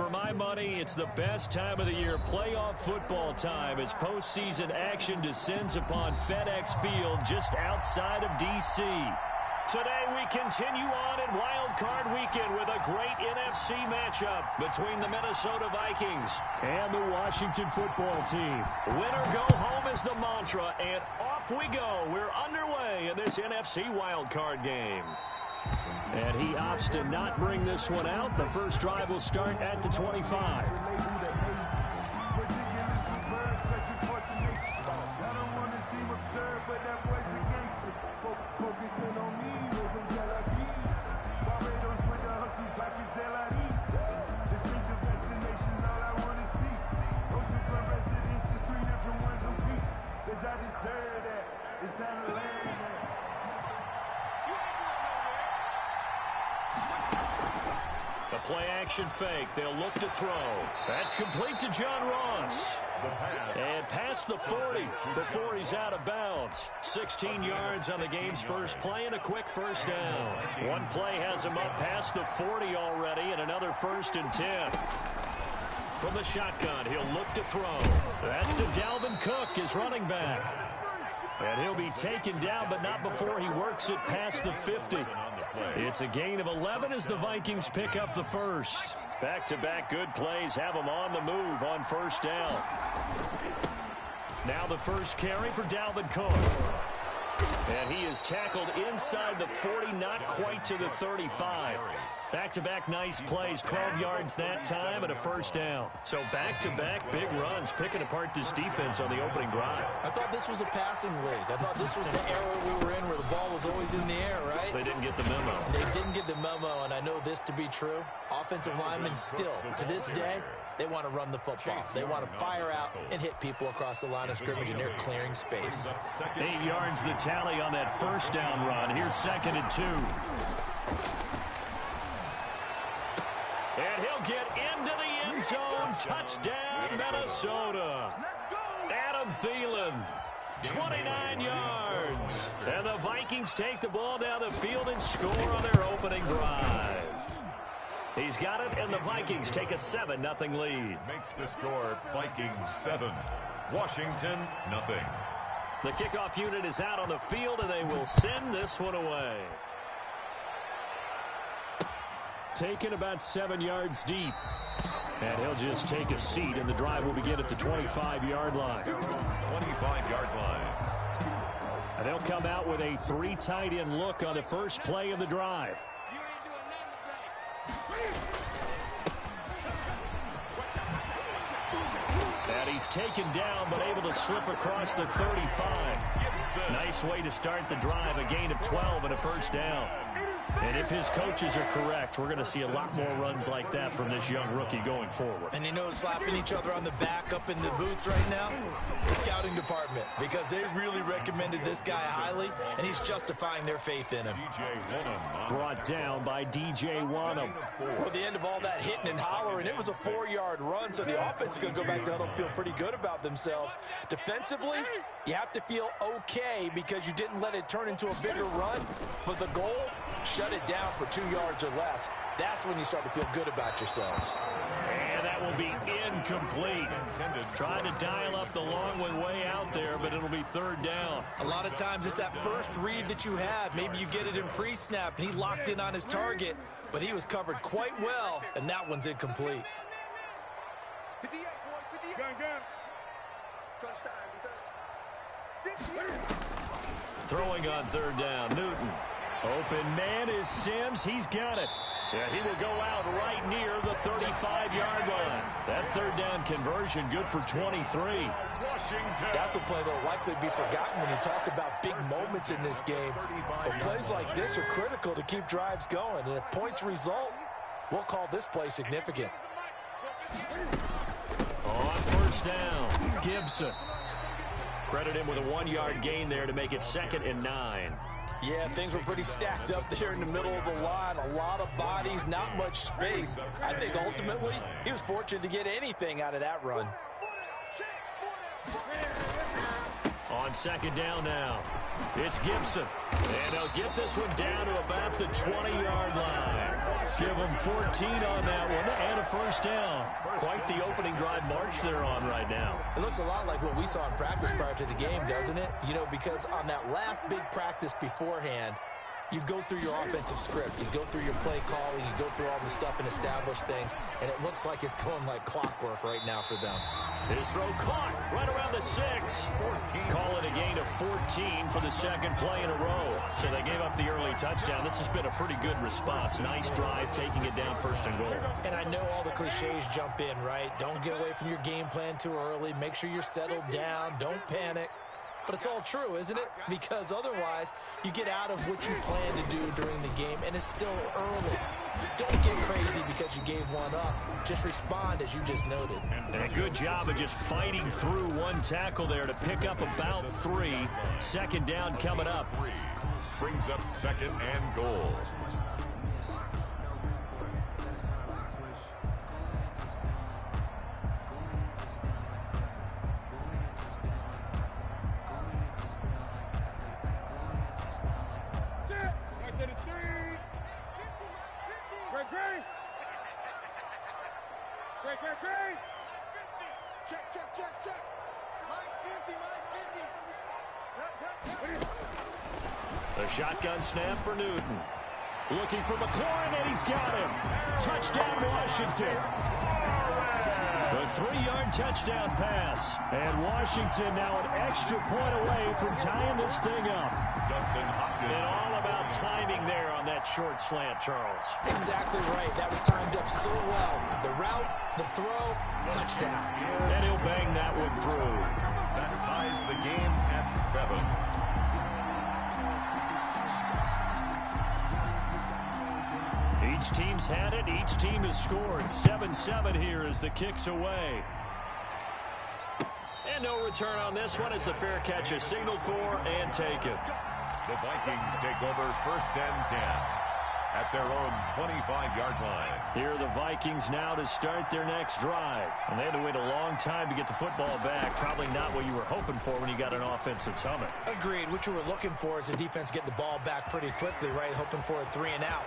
For my money, it's the best time of the year, playoff football time, as postseason action descends upon FedEx Field just outside of D.C. Today we continue on in Wild Card Weekend with a great NFC matchup between the Minnesota Vikings and the Washington Football Team. Win or go home is the mantra, and off we go. We're underway in this NFC Wild Card game. And he opts to not bring this one out. The first drive will start at the 25. Play action fake. They'll look to throw. That's complete to John Ross. And past the 40 before he's out of bounds. 16 yards on the game's first play and a quick first down. One play has him up past the 40 already and another 1st and 10. From the shotgun, he'll look to throw. That's to Dalvin Cook, his running back. And he'll be taken down, but not before he works it past the 50. It's a gain of 11 as the Vikings pick up the first. Back-to-back good plays have them on the move on first down. Now the first carry for Dalvin Cook. And he is tackled inside the 40, not quite to the 35. Back-to-back nice plays, 12 yards that time and a first down. So back-to-back big runs, picking apart this defense on the opening drive. I thought this was a passing league. I thought this was the era we were in where the ball was always in the air, right? They didn't get the memo. They didn't get the memo, and I know this to be true. Offensive linemen still, to this day, they want to run the football. They want to fire out and hit people across the line of scrimmage, and they're clearing space. 8 yards the tally on that first down run. Here's 2nd and 2. And he'll get into the end zone. Touchdown, Minnesota. Adam Thielen, 29 yards. And the Vikings take the ball down the field and score on their opening drive. He's got it, and the Vikings take a 7-0 lead. Makes the score Vikings 7, Washington 0. The kickoff unit is out on the field, and they will send this one away. Taken about 7 yards deep. And he'll just take a seat, and the drive will begin at the 25-yard line. 25-yard line. And they'll come out with a 3 tight end look on the first play of the drive. And he's taken down, but able to slip across the 35. Nice way to start the drive, a gain of 12 and a first down. And if his coaches are correct, we're going to see a lot more runs like that from this young rookie going forward. And you know, slapping each other on the back up in the boots right now? The scouting department, because they really recommended this guy highly, and he's justifying their faith in him. Brought down by D.J. Wanham. Well, the end of all that hitting and hollering, it was a 4-yard run, so the offense is going to go back down and feel pretty good about themselves. Defensively, you have to feel okay because you didn't let it turn into a bigger run, but the goal, shut it down for 2 yards or less. That's when you start to feel good about yourselves. And that will be incomplete. Trying to dial up the long one way out there, but it'll be 3rd down. A lot of times it's that first read that you have. Maybe you get it in pre-snap, and he locked in on his target, but he was covered quite well, and that one's incomplete. Throwing on 3rd down, Newton. Open man is Sims. He's got it. Yeah, he will go out right near the 35-yard line. That 3rd down conversion good for 23. That's a play that will likely be forgotten when you talk about big moments in this game. But plays like this are critical to keep drives going. And if points result, we'll call this play significant. On 1st down, Gibson. Credit him with a 1-yard gain there to make it 2nd and 9. Yeah, things were pretty stacked up there in the middle of the line. A lot of bodies, not much space. I think ultimately he was fortunate to get anything out of that run. On 2nd down now, it's Gibson. And they'll get this one down to about the 20-yard line. Give them 14 on that one and a first down. Quite the opening drive march they're on right now. It looks a lot like what we saw in practice prior to the game, doesn't it? You know, because on that last big practice beforehand, you go through your offensive script. You go through your play calling. You go through all the stuff and establish things. And it looks like it's going like clockwork right now for them. His throw caught right around the 6. Call it a gain of 14 for the second play in a row. So they gave up the early touchdown. This has been a pretty good response. Nice drive, taking it down 1st and goal. And I know all the cliches jump in, right? Don't get away from your game plan too early. Make sure you're settled down. Don't panic. But it's all true, isn't it? Because otherwise, you get out of what you plan to do during the game, and it's still early. Don't get crazy because you gave one up. Just respond, as you just noted. And a good job of just fighting through one tackle there to pick up about 3. Second down coming up. Brings up 2nd and goal. Check. Mike's 50. The shotgun snap for Newton. Looking for McLaurin, and he's got him. Touchdown, Washington. The 3-yard touchdown pass. And Washington now an extra point away from tying this thing up. And all about timing there on that short slant, Charles. Exactly right. That was timed up so well. The route, the throw, touchdown. And he'll bang that one through. That ties the game at 7. Each team's had it. Each team has scored. 7-7 here as the kick's away. And no return on this one as the fair catch is signaled for and taken. The Vikings take over 1st and 10 at their own 25-yard line. Here are the Vikings now to start their next drive. And they had to wait a long time to get the football back. Probably not what you were hoping for when you got an offense that's humming. Agreed. What you were looking for is the defense getting the ball back pretty quickly, right? Hoping for a 3 and out.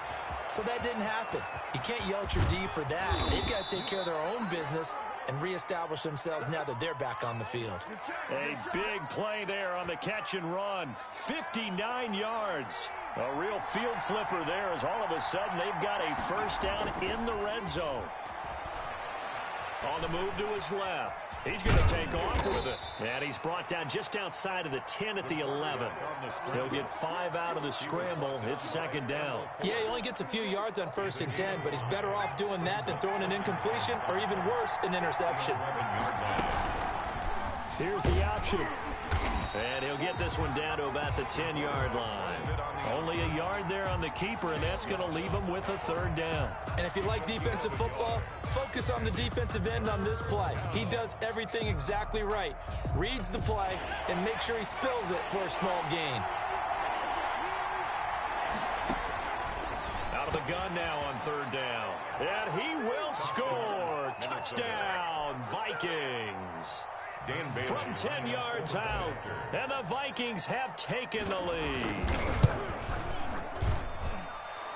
So that didn't happen. You can't yell at your D for that. They've got to take care of their own business and reestablish themselves now that they're back on the field. A big play there on the catch and run. 59 yards. A real field flipper there as all of a sudden they've got a first down in the red zone. On the move to his left. He's going to take off with it. And he's brought down just outside of the 10 at the 11. He'll get 5 out of the scramble. It's 2nd down. Yeah, he only gets a few yards on 1st and 10, but he's better off doing that than throwing an incompletion or even worse, an interception. Here's the option. And he'll get this one down to about the 10-yard line. Only a yard there on the keeper, and that's going to leave him with a 3rd down. And if you like defensive football, focus on the defensive end on this play. He does everything exactly right. Reads the play and makes sure he spills it for a small gain. Out of the gun now on 3rd down. And he will score. Touchdown, Vikings. From 10 yards out, and the Vikings have taken the lead.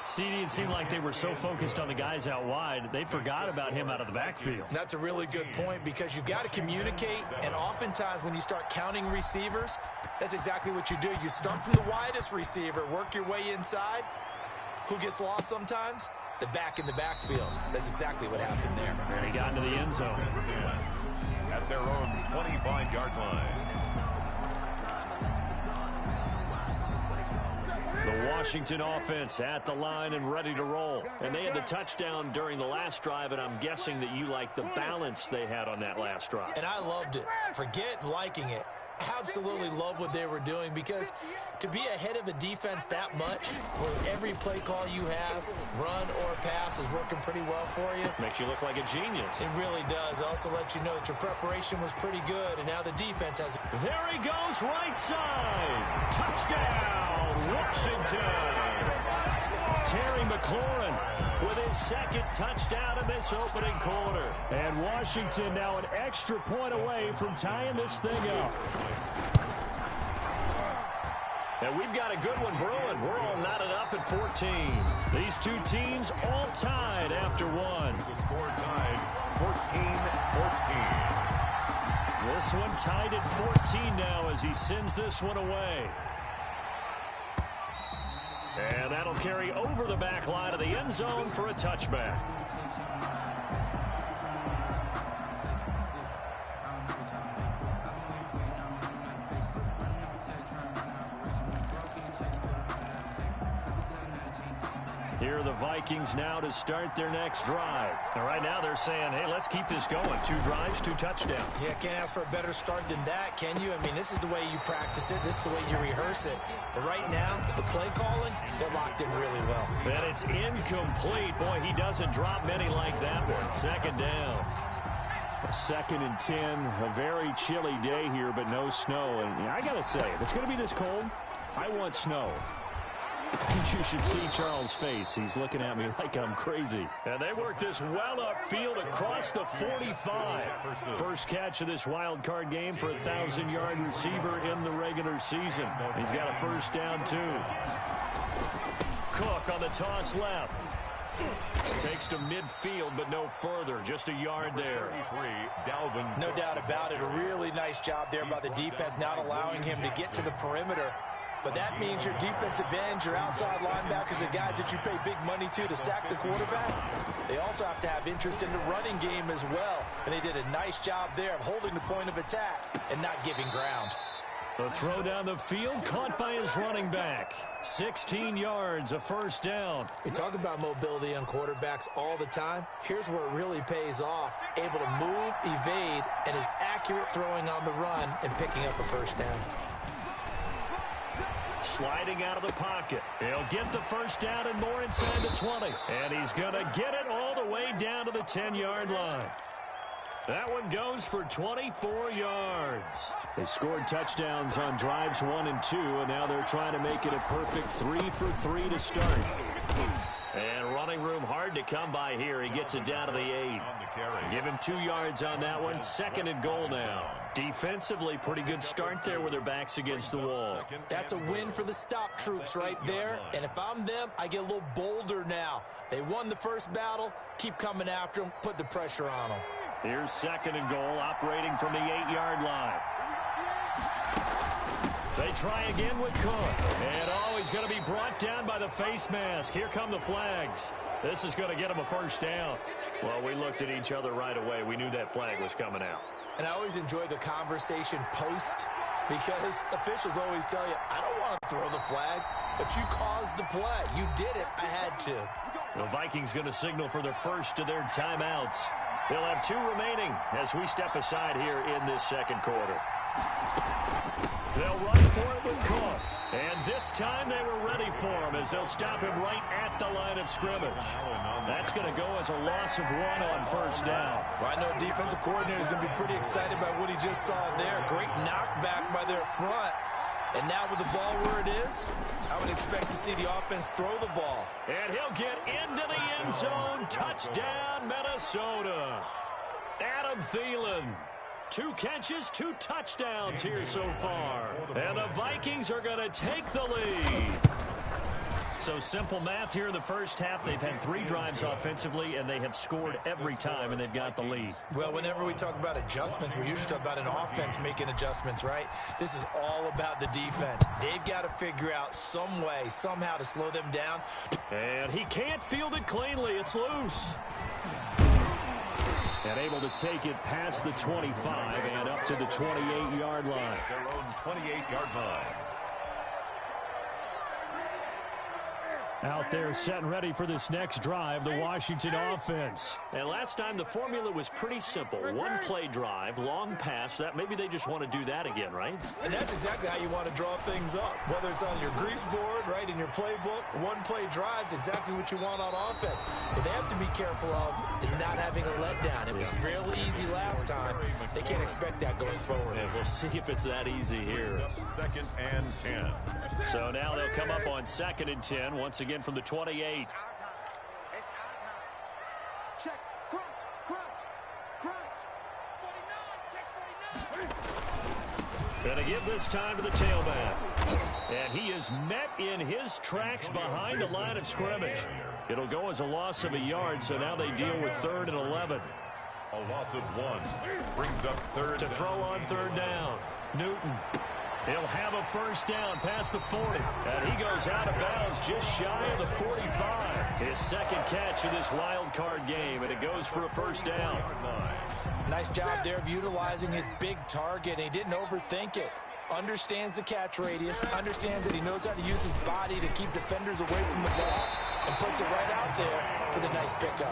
CD, it seemed like they were so focused on the guys out wide, they forgot about him out of the backfield. That's a really good point because you've got to communicate, and oftentimes when you start counting receivers, that's exactly what you do. You start from the widest receiver, work your way inside. Who gets lost sometimes? The back in the backfield. That's exactly what happened there. And he got into the end zone. At their own 25-yard line. The Washington offense at the line and ready to roll. And they had the touchdown during the last drive, and I'm guessing that you like the balance they had on that last drive. And I loved it. Forget liking it. Absolutely love what they were doing because to be ahead of a defense that much where every play call you have, run or pass, is working pretty well for you. Makes you look like a genius. It really does. It also lets you know that your preparation was pretty good, and now the defense has... There he goes, right side. Touchdown, Washington. Terry McLaurin with his 2nd touchdown in this opening quarter. And Washington now an extra point away from tying this thing up. And we've got a good one brewing. We're all knotted up at 14. These two teams all tied after one. The score tied 14-14. This one tied at 14 now as he sends this one away. And that'll carry over the back line of the end zone for a touchback. Here are the Vikings now to start their next drive. And right now they're saying, hey, let's keep this going. 2 drives, 2 touchdowns. Yeah, can't ask for a better start than that, can you? I mean, this is the way you practice it. This is the way you rehearse it. But right now, the play calling, they're locked in really well. And it's incomplete. Boy, he doesn't drop many like that one. Second down. 2nd and 10. A very chilly day here, but no snow. And I got to say, if it's going to be this cold, I want snow. You should see Charles' face. He's looking at me like I'm crazy. And they work this well upfield across the 45. First catch of this wild card game for a 1,000-yard receiver in the regular season. He's got a first down, too. Cook on the toss left. Takes to midfield, but no further. Just a yard there. No doubt about it. A really nice job there by the defense, not allowing him to get to the perimeter. But that means your defensive ends, your outside linebackers, the guys that you pay big money to sack the quarterback, they also have to have interest in the running game as well. And they did a nice job there of holding the point of attack and not giving ground. The throw down the field, caught by his running back. 16 yards, a first down. We talk about mobility on quarterbacks all the time. Here's where it really pays off. Able to move, evade, and is accurate throwing on the run and picking up a first down. Sliding out of the pocket. He'll get the first down and more inside the 20. And he's going to get it all the way down to the 10-yard line. That one goes for 24 yards. They scored touchdowns on drives 1 and 2, and now they're trying to make it a perfect 3 for 3 to start. And running room hard to come by here. He gets it down to the 8. Give him 2 yards on that one. 2nd and goal now. Defensively, pretty good start there with their backs against the wall. That's a win for the stop troops right there. And if I'm them, I get a little bolder now. They won the first battle. Keep coming after them. Put the pressure on them. Here's 2nd and goal, operating from the 8-yard line. They try again with Cook. And he's going to be brought down by the face mask. Here come the flags. This is going to get him a first down. Well, we looked at each other right away. We knew that flag was coming out. And I always enjoy the conversation post because officials always tell you, I don't want to throw the flag, but you caused the play. You did it. I had to. The Vikings going to signal for the first of their timeouts. They'll have 2 remaining as we step aside here in this second quarter. They'll run for it with Cook. And this time they were ready for him as they'll stop him right at the line of scrimmage. That's going to go as a loss of 1 on first down. Well, I know defensive coordinator is going to be pretty excited by what he just saw there. Great knockback by their front. And now with the ball where it is, I would expect to see the offense throw the ball. And he'll get into the end zone. Touchdown, Minnesota. Adam Thielen. 2 catches, 2 touchdowns here so far. And the Vikings are going to take the lead. So simple math here in the first half. They've had 3 drives offensively, and they have scored every time, and they've got the lead. Well, whenever we talk about adjustments, we usually talk about an offense making adjustments, right? This is all about the defense. They've got to figure out some way, somehow to slow them down. And he can't field it cleanly. It's loose. And able to take it past the 25 and up to the 28-yard line. Their own 28-yard line. Out there set and ready for this next drive, the Washington offense. And last time the formula was pretty simple. 1-play drive, long pass. That maybe they just want to do that again, right? And that's exactly how you want to draw things up. Whether it's on your grease board, right, in your playbook, 1-play drive's exactly what you want on offense. What they have to be careful of is not having a letdown. It was real easy last time. They can't expect that going forward. And we'll see if it's that easy here. 2nd and 10. So now they'll come up on 2nd and 10 once again from the 28. It's our time. Check. Crunch. 49. Check 49. Gonna give this time to the tailback. And he is met in his tracks behind the line of scrimmage. It'll go as a loss of a yard, so now they deal with 3rd and 11. A loss of 1 brings up 3rd. To throw on 3rd down. Newton. He'll have a first down past the 40. And he goes out of bounds just shy of the 45. His second catch of this wild card game, and it goes for a first down. Nice job there of utilizing his big target. He didn't overthink it. Understands the catch radius. Understands that he knows how to use his body to keep defenders away from the ball. And puts it right out there for the nice pickup.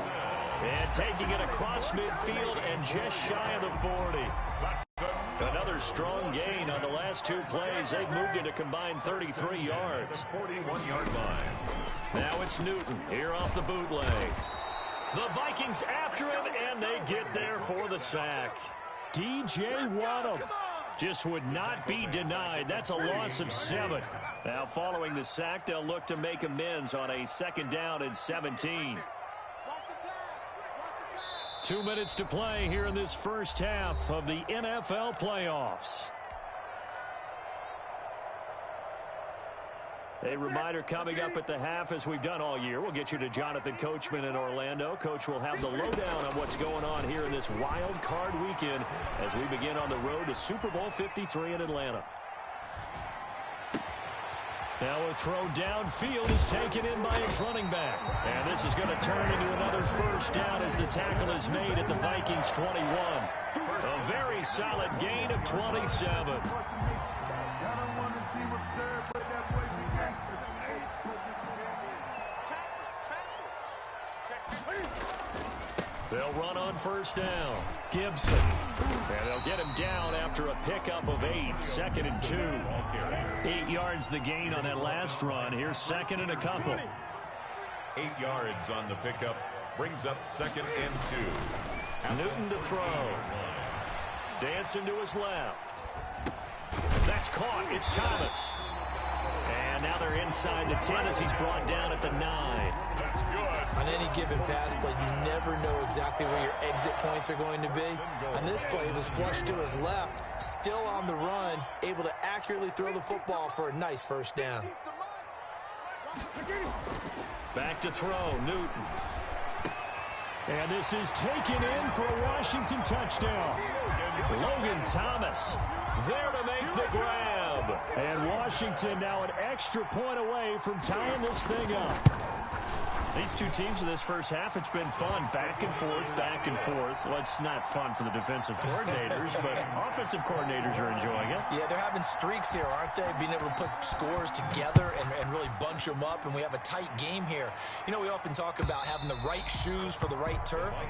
And taking it across midfield and just shy of the 40. Another strong gain on the last 2 plays. They've moved it a combined 33 yards. 41-yard line. Now it's Newton here off the bootleg. The Vikings after him, and they get there for the sack. DJ Waddle just would not be denied. That's a loss of 7. Now following the sack, they'll look to make amends on a 2nd down and 17. 2 minutes to play here in this first half of the NFL playoffs. A reminder coming up at the half, as we've done all year. We'll get you to Jonathan Coachman in Orlando. Coach will have the lowdown on what's going on here in this wild card weekend as we begin on the road to Super Bowl 53 in Atlanta. Now a throw downfield is taken in by his running back. And this is going to turn into another first down as the tackle is made at the Vikings 21. A very solid gain of 27. They'll run on first down. Gibson. And they'll get him down after a pickup of 8. 2nd and 2. 8 yards the gain on that last run. Here's 2nd and a couple. 8 yards on the pickup. Brings up 2nd and 2. Newton to throw. Dancing to his left. That's caught. It's Thomas. And now they're inside the 10 as he's brought down at the 9. That's good. On any given pass play, you never know exactly where your exit points are going to be. On this play, it was flushed to his left, still on the run, able to accurately throw the football for a nice first down. Back to throw, Newton. And this is taken in for a Washington touchdown. Logan Thomas there to make the grab. And Washington now an extra point away from tying this thing up. These two teams in this first half, it's been fun. Back and forth, back and forth. Well, it's not fun for the defensive coordinators, but offensive coordinators are enjoying it. Yeah, they're having streaks here, aren't they? Being able to put scores together and really bunch them up, and we have a tight game here. You know, we often talk about having the right shoes for the right turf.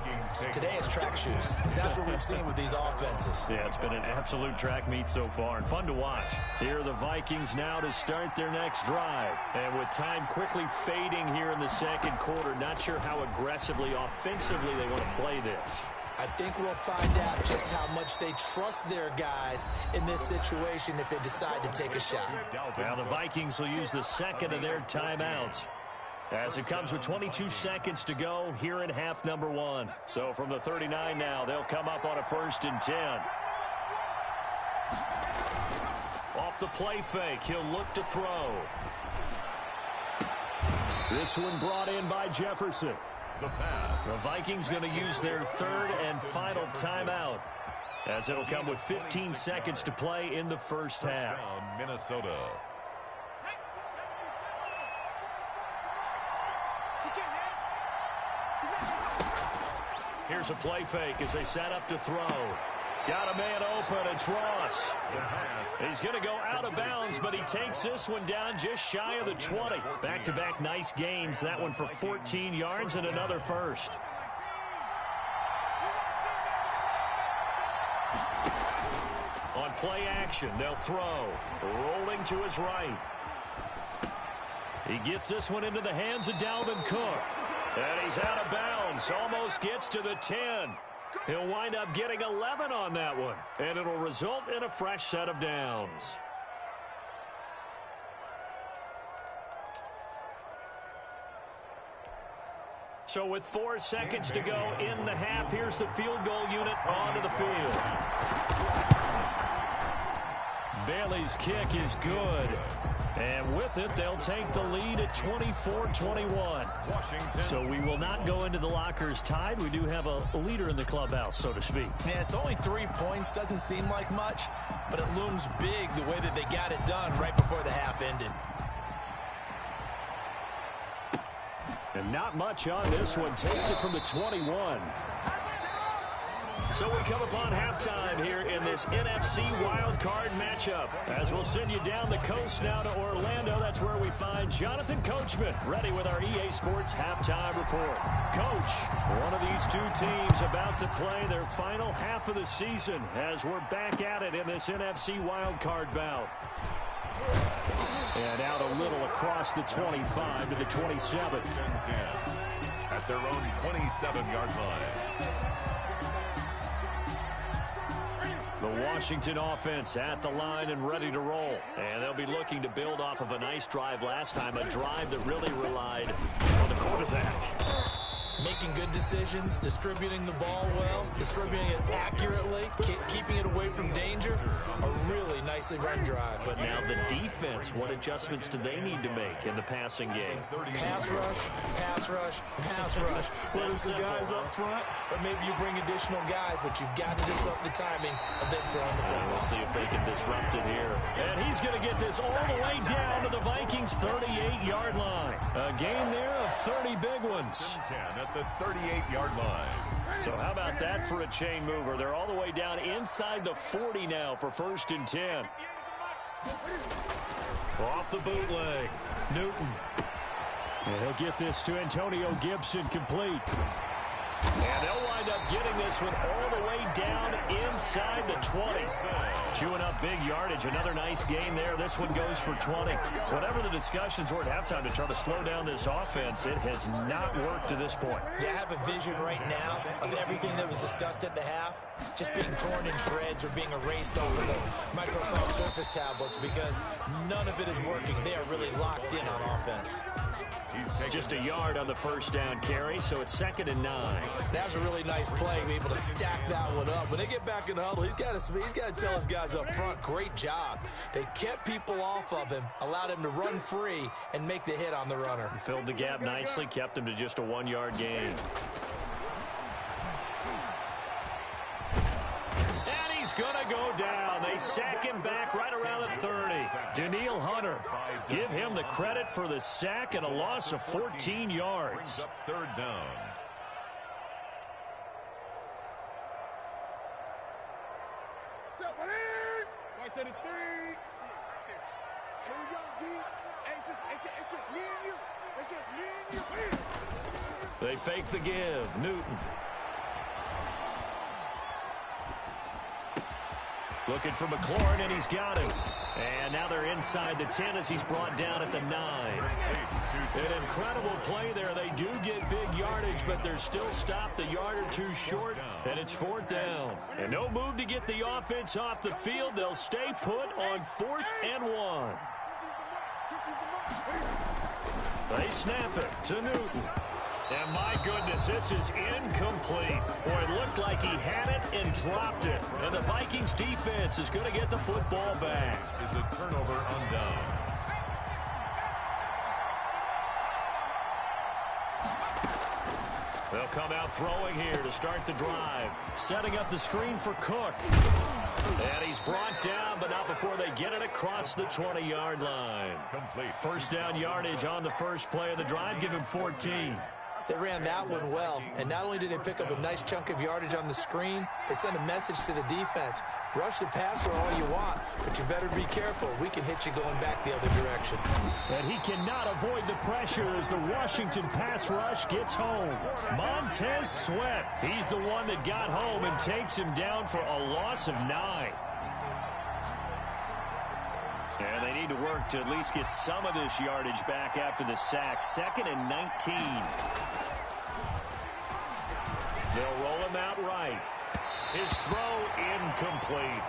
Today it's track shoes. That's what we've seen with these offenses. Yeah, it's been an absolute track meet so far, and fun to watch. Here are the Vikings now to start their next drive. And with time quickly fading here in the second quarter, not sure how aggressively, offensively they want to play this. I think we'll find out just how much they trust their guys in this situation if they decide to take a shot. Now the Vikings will use the second of their timeouts as it comes with 22 seconds to go here in half number 1. So from the 39 now, they'll come up on a 1st and 10. Off the play fake, he'll look to throw. This one brought in by Jefferson. The pass. The Vikings going to use their 3rd and final timeout as it'll come with 15 seconds to play in the first half. Down, Minnesota. Here's a play fake as they set up to throw. Got a man open. It's Ross. He's going to go out of bounds, but he takes this one down just shy of the 20. Back-to-back nice gains. That one for 14 yards and another first. On play action, they'll throw. Rolling to his right. He gets this one into the hands of Dalvin Cook. And he's out of bounds. Almost gets to the 10. He'll wind up getting 11 on that one, and it'll result in a fresh set of downs. So with 4 seconds to go in the half, here's the field goal unit onto the field. Bailey's kick is good. And with it, they'll take the lead at 24-21. Washington. So we will not go into the lockers tied. We do have a leader in the clubhouse, so to speak. Man, it's only 3 points. Doesn't seem like much, but it looms big the way that they got it done right before the half ended. And not much on this one. Takes it from the 21. So we come upon halftime here in this NFC wildcard matchup. As we'll send you down the coast now to Orlando. That's where we find Jonathan Coachman ready with our EA Sports halftime report. Coach, one of these two teams about to play their final half of the season as we're back at it in this NFC wildcard bout. And out a little across the 25 to the 27. At their own 27-yard line. The Washington offense at the line and ready to roll. And they'll be looking to build off of a nice drive last time, a drive that really relied on the quarterback. Making good decisions, distributing the ball well, distributing it accurately, keeping it away from danger. A really nicely run drive. But now the defense, what adjustments do they need to make in the passing game? Pass rush, pass rush, pass rush. Whether it's the guys up front or maybe you bring additional guys, but you've got to disrupt the timing of them throwing the football. We'll see if they can disrupt it here. And he's going to get this all the way down to the Vikings' 38-yard line. A game there of 30 big ones. 10 at the 38-yard line. So how about that for a chain mover? They're all the way down inside the 40 now for 1st and 10. Off the bootleg, Newton. And he'll get this to Antonio Gibson complete. And they'll wind up getting this one all the way down inside the 20. Chewing up big yardage. Another nice gain there. This one goes for 20. Whatever the discussions were at halftime to try to slow down this offense, it has not worked to this point. Yeah, I have a vision right now of everything that was discussed at the half just being torn in shreds or being erased off of the Microsoft Surface tablets because none of it is working. They are really locked in on offense. Just a yard on the first down carry, so it's 2nd and 9. That was a really nice play, be able to stack that one up. When they get back in the huddle, he's got to tell his guys up front, great job. They kept people off of him, allowed him to run free, and make the hit on the runner. Filled the gap nicely, kept him to just a 1-yard gain. And he's going to go down. They sack him back right around the 30. Daniil Hunter, give him the credit for the sack and a loss of 14 yards. Up 3rd down. Here we go, D. It's just me and you. It's just me and you. They fake the give. Newton. Looking for McLaurin, and he's got him. And now they're inside the 10 as he's brought down at the 9. An incredible play there. They do get big yardage, but they're still stopped a yard or two short, and it's 4th down. And no move to get the offense off the field. They'll stay put on 4th and 1. They snap it to Newton. And my goodness, this is incomplete. Boy, it looked like he had it and dropped it. And the Vikings defense is going to get the football back. Is a turnover on downs. They'll come out throwing here to start the drive. Setting up the screen for Cook. And he's brought down, but not before they get it across the 20-yard line. Complete. 1st down yardage on the first play of the drive. Give him 14. They ran that one well, and not only did they pick up a nice chunk of yardage on the screen, they sent a message to the defense. Rush the passer all you want, but you better be careful. We can hit you going back the other direction. And he cannot avoid the pressure as the Washington pass rush gets home. Montez Sweat, he's the one that got home and takes him down for a loss of 9. And they need to work to at least get some of this yardage back after the sack. 2nd and 19. They'll roll him out right. His throw incomplete.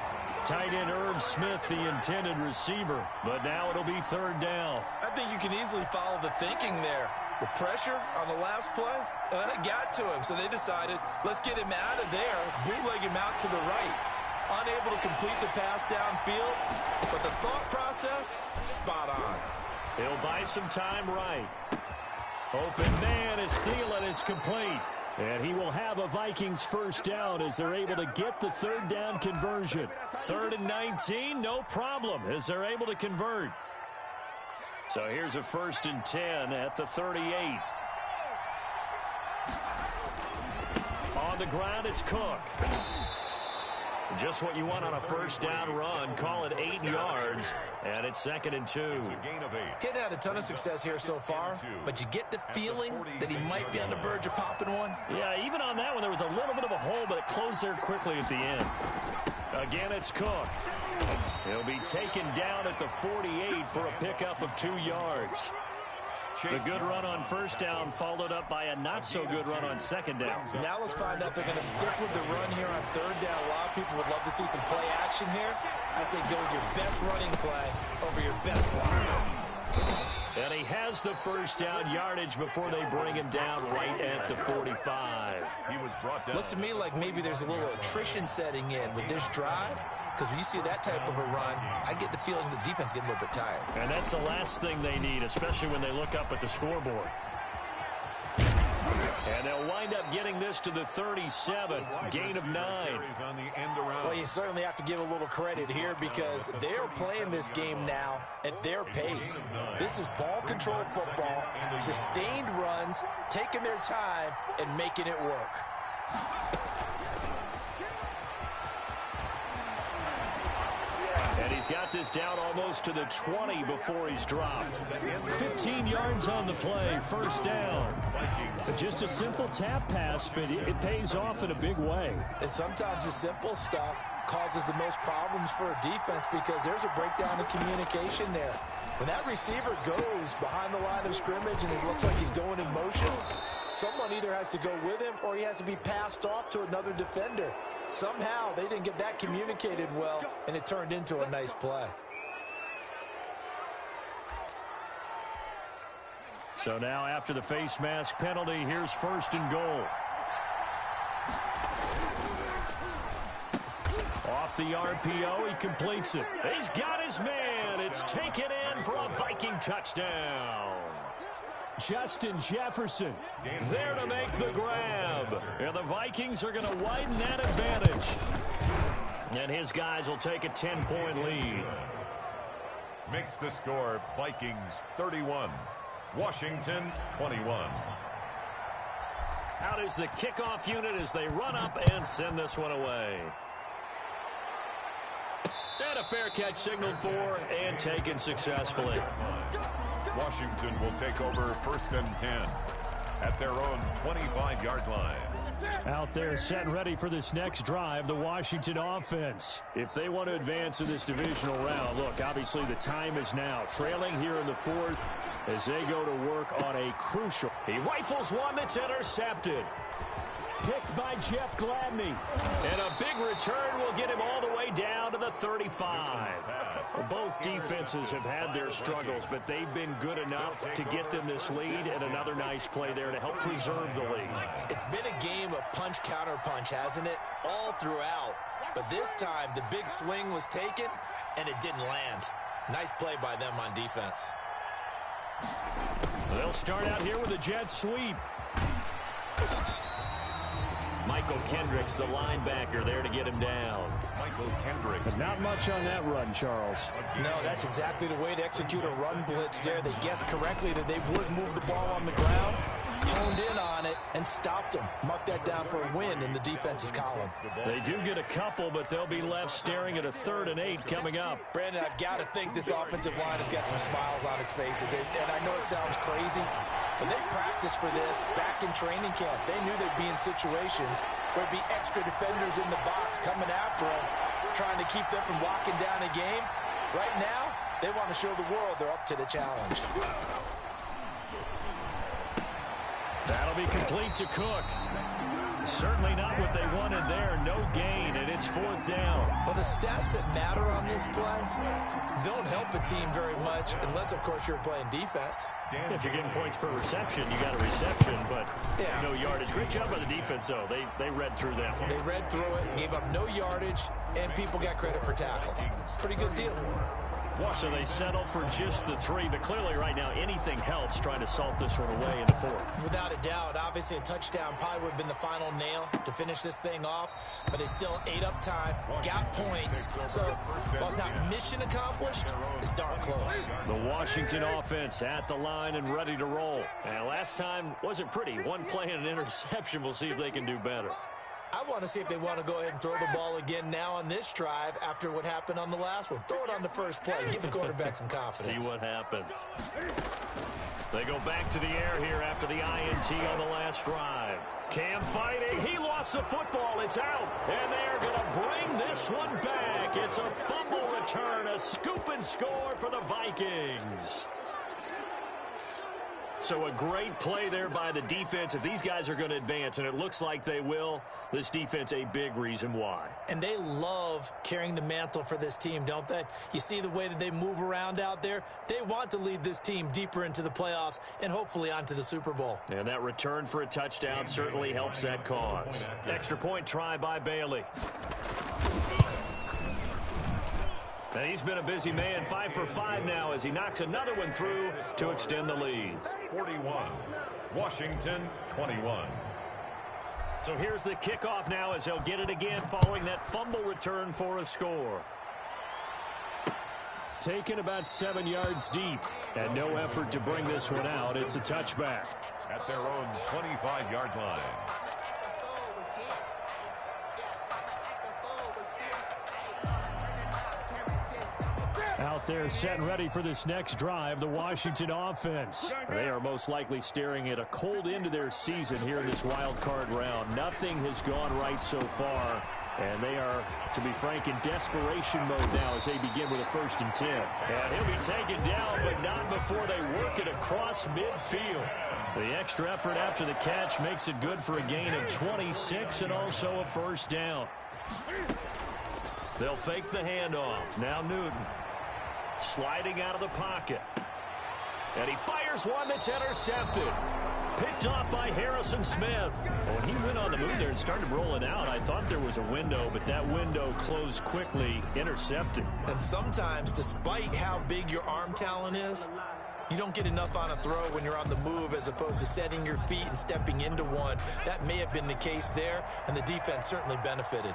Tight end Herb Smith, the intended receiver. But now it'll be 3rd down. I think you can easily follow the thinking there. The pressure on the last play, it got to him. So they decided, let's get him out of there, bootleg him out to the right. unable to complete the pass downfield, but the thought process, spot on. He'll buy some time right. Open man is Thielen. It's complete. And he will have a Vikings first down as they're able to get the third down conversion. 3rd and 19, no problem as they're able to convert. So here's a 1st and 10 at the 38. On the ground, it's Cook. Just what you want on a first down run. Call it 8 yards, and it's 2nd and 2. Hitting had a ton of success here so far, but you get the feeling that he might be on the verge of popping one. Yeah, even on that one, there was a little bit of a hole, but it closed there quickly at the end. Again, it's Cook. He'll be taken down at the 48 for a pickup of 2 yards. The good run on first down followed up by a not-so-good run on second down. Now let's find out if they're going to stick with the run here on third down. A lot of people would love to see some play action here. I say go with your best running play over your best block. And he has the first down yardage before they bring him down right at the 45. He was brought down. Looks to me like maybe there's a little attrition setting in with this drive. Because when you see that type of a run, I get the feeling the defense getting a little bit tired. And that's the last thing they need, especially when they look up at the scoreboard. And they'll wind up getting this to the 37, gain of 9. Well, you certainly have to give a little credit here because they're playing this game now at their pace. This is ball-controlled football, sustained runs, taking their time, and making it work. And he's got this down almost to the 20 before he's dropped. 15 yards on the play, first down. Just a simple tap pass, but it pays off in a big way. And sometimes the simple stuff causes the most problems for a defense because there's a breakdown in communication there. When that receiver goes behind the line of scrimmage and it looks like he's going in motion, someone either has to go with him or he has to be passed off to another defender. Somehow they didn't get that communicated well, and it turned into a nice play. So now after the face mask penalty, here's 1st and goal. Off the RPO, he completes it. He's got his man. It's taken in for a Viking touchdown. Justin Jefferson there to make the grab. And the Vikings are going to widen that advantage. And his guys will take a 10-point lead. Makes the score Vikings 31, Washington 21. Out is the kickoff unit as they run up and send this one away. And a fair catch signaled for and taken successfully. Washington will take over 1st and 10 at their own 25-yard line. Out there set and ready for this next drive, the Washington offense. If they want to advance in this divisional round, look, obviously the time is now. Trailing here in the 4th as they go to work on a crucial. He rifles one that's intercepted. Picked by Jeff Gladney. And a big return will get him all the way down to the 35. Well, both defenses have had their struggles, but they've been good enough to get them this lead, and another nice play there to help preserve the lead. It's been a game of punch-counter-punch, hasn't it? All throughout. But this time, the big swing was taken, and it didn't land. Nice play by them on defense. They'll start out here with a jet sweep. Michael Kendricks, the linebacker, there to get him down. Michael Kendricks. Not much on that run, Charles. No, that's exactly the way to execute a run blitz there. They guessed correctly that they would move the ball on the ground, honed in on it, and stopped them. Mark that down for a win in the defense's column. They do get a couple, but they'll be left staring at a 3rd and 8 coming up. Brandon, I've got to think this offensive line has got some smiles on its faces. And I know it sounds crazy, but they practiced for this back in training camp. They knew they'd be in situations where there'd be extra defenders in the box coming after them, trying to keep them from locking down a game. Right now, they want to show the world they're up to the challenge. That'll be complete to Cook. Certainly not what they wanted there. No gain, and it's 4th down. Well, the stats that matter on this play don't help a team very much unless, of course, you're playing defense. If you're getting points per reception, you got a reception, but no yardage. Great job by the defense, though. They read through that one. They read through it, gave up no yardage, and people got credit for tackles. Pretty good deal. So they settle for just the 3, but clearly right now anything helps trying to salt this one away in the 4th. Without a doubt, obviously a touchdown probably would have been the final nail to finish this thing off, but it still ate up time, got points, so while it's not mission accomplished, it's darn close. The Washington offense at the line and ready to roll. And last time wasn't pretty. One play and an interception. We'll see if they can do better. I want to see if they want to go ahead and throw the ball again now on this drive after what happened on the last one. Throw it on the first play. Give the quarterback some confidence. See what happens. They go back to the air here after the INT on the last drive. Cam fighting. He lost the football. It's out. And they are going to bring this one back. It's a fumble return. A scoop and score for the Vikings. So a great play there by the defense. If these guys are going to advance, and it looks like they will, this defense a big reason why. And they love carrying the mantle for this team, don't they? You see the way that they move around out there? They want to lead this team deeper into the playoffs and hopefully onto the Super Bowl. And that return for a touchdown certainly helps that cause. Extra point try by Bailey. And he's been a busy man, 5 for 5 now as he knocks another one through to extend the lead. 41, Washington 21. So here's the kickoff now as he'll get it again following that fumble return for a score. Taken about 7 yards deep and no effort to bring this one out. It's a touchback. At their own 25-yard line. Out there set and ready for this next drive, the Washington offense. They are most likely staring at a cold end to their season here in this wild card round. Nothing has gone right so far, and they are, to be frank, in desperation mode now as they begin with a 1st and 10. And he'll be taken down, but not before they work it across midfield. The extra effort after the catch makes it good for a gain of 26 and also a 1st down. They'll fake the handoff. Now Newton. Sliding out of the pocket. And he fires one that's intercepted. Picked off by Harrison Smith. When he went on the move there and started rolling out, I thought there was a window, but that window closed quickly. Intercepted. And sometimes, despite how big your arm talent is, you don't get enough on a throw when you're on the move as opposed to setting your feet and stepping into one. That may have been the case there, and the defense certainly benefited.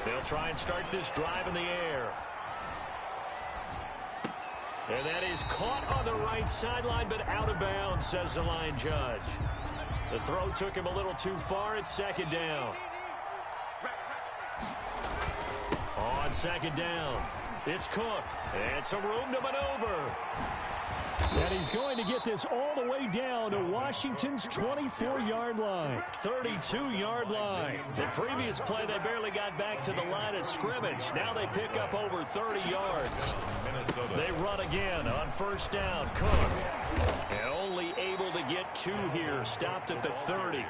They'll try and start this drive in the air. And that is caught on the right sideline, but out of bounds, says the line judge. The throw took him a little too far. It's 2nd down. On 2nd down, it's Cook. And some room to maneuver. And he's going to get this all the way down to Washington's 24-yard line. 32-yard line. The previous play, they barely got back to the line of scrimmage. Now they pick up over 30 yards. They run again on 1st down. Cook. And only able to get 2 here. Stopped at the 30.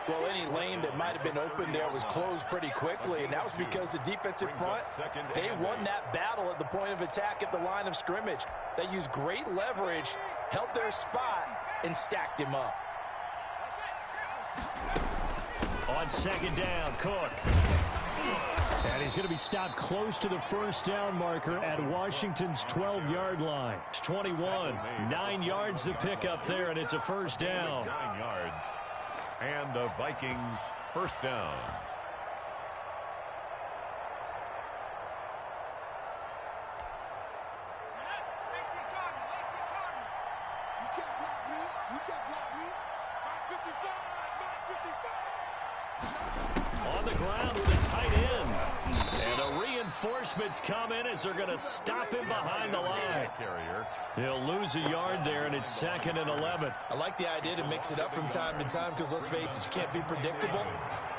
Well, any lane that might have been open there was closed pretty quickly, and that was because the defensive front, they won that battle at the point of attack at the line of scrimmage. They used great leverage, held their spot, and stacked him up. On 2nd down, Cook. And he's going to be stopped close to the 1st down marker at Washington's 12-yard line. It's 21. 9 yards to pick up there, and it's a 1st down. 9 yards. And the Vikings 1st down. You can't block me. You can't block me. 555. 555. On the ground with a tight end. And the reinforcements come in as they're going to stop him behind the line. He'll lose a yard there, and it's 2nd and 11. I like the idea to mix it up from time to time because, let's face it, you can't be predictable.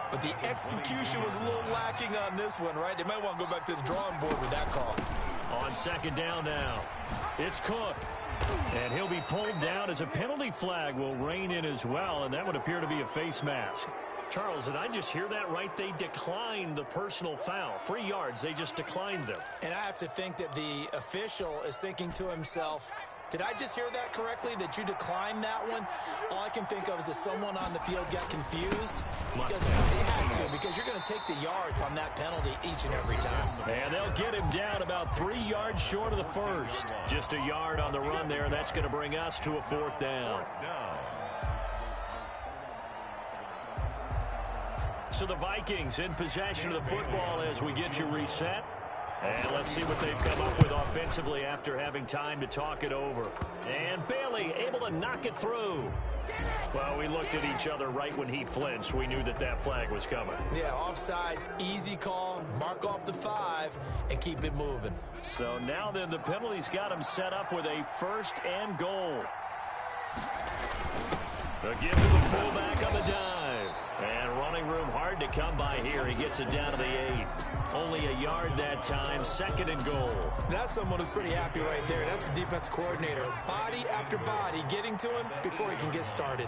But the execution was a little lacking on this one, right? They might want to go back to the drawing board with that call. On 2nd down now, it's Cook. And he'll be pulled down as a penalty flag will rein in as well, and that would appear to be a face mask. Charles, did I just hear that right? They declined the personal foul. 3 yards, they just declined them. And I have to think that the official is thinking to himself, did I just hear that correctly, that you declined that one? All I can think of is that someone on the field got confused because they had to, because you're going to take the yards on that penalty each and every time. And they'll get him down about 3 yards short of the first. Just a yard on the run there, and that's going to bring us to a 4th down. So the Vikings in possession of the football as we get you reset. And let's see what they've come up with offensively after having time to talk it over. And Bailey able to knock it through. Well, we looked at each other right when he flinched. We knew that that flag was coming. Yeah, offsides, easy call, mark off the 5, and keep it moving. So now then the penalty's got him set up with a 1st and goal. The give to the fullback on the dive. And running room hard to come by here. He gets it down to the 8. Only a yard that time, 2nd and goal. That's someone who's pretty happy right there. That's the defense coordinator. Body after body getting to him before he can get started.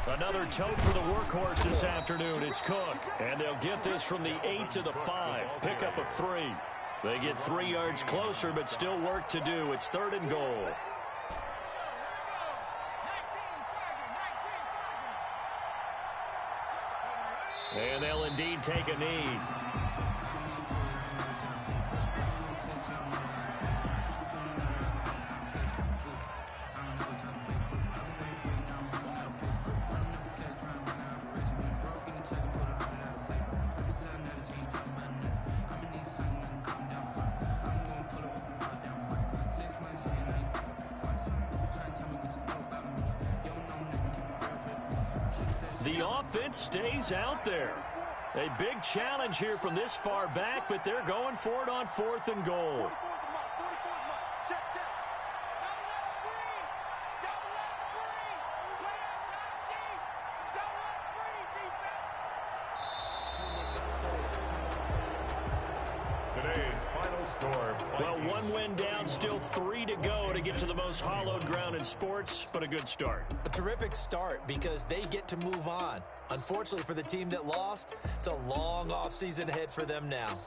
Another tote for the workhorse this afternoon. It's Cook. And they'll get this from the 8 to the 5. Pick up a 3. They get 3 yards closer, but still work to do. It's 3rd and goal. And they'll indeed take a knee. The offense stays out there. A big challenge here from this far back, but they're going for it on 4th and goal. Today's final score. Well, 1 win down, still 3 to go to get to the most hallowed ground in sports, but a good start. A terrific start because they get to move on. Unfortunately for the team that lost, it's a long offseason ahead for them now.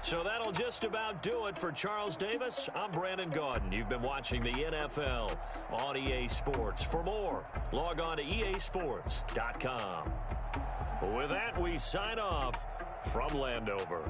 So that'll just about do it for Charles Davis. I'm Brandon Gaudin. You've been watching the NFL on EA Sports. For more, log on to easports.com. With that, we sign off from Landover.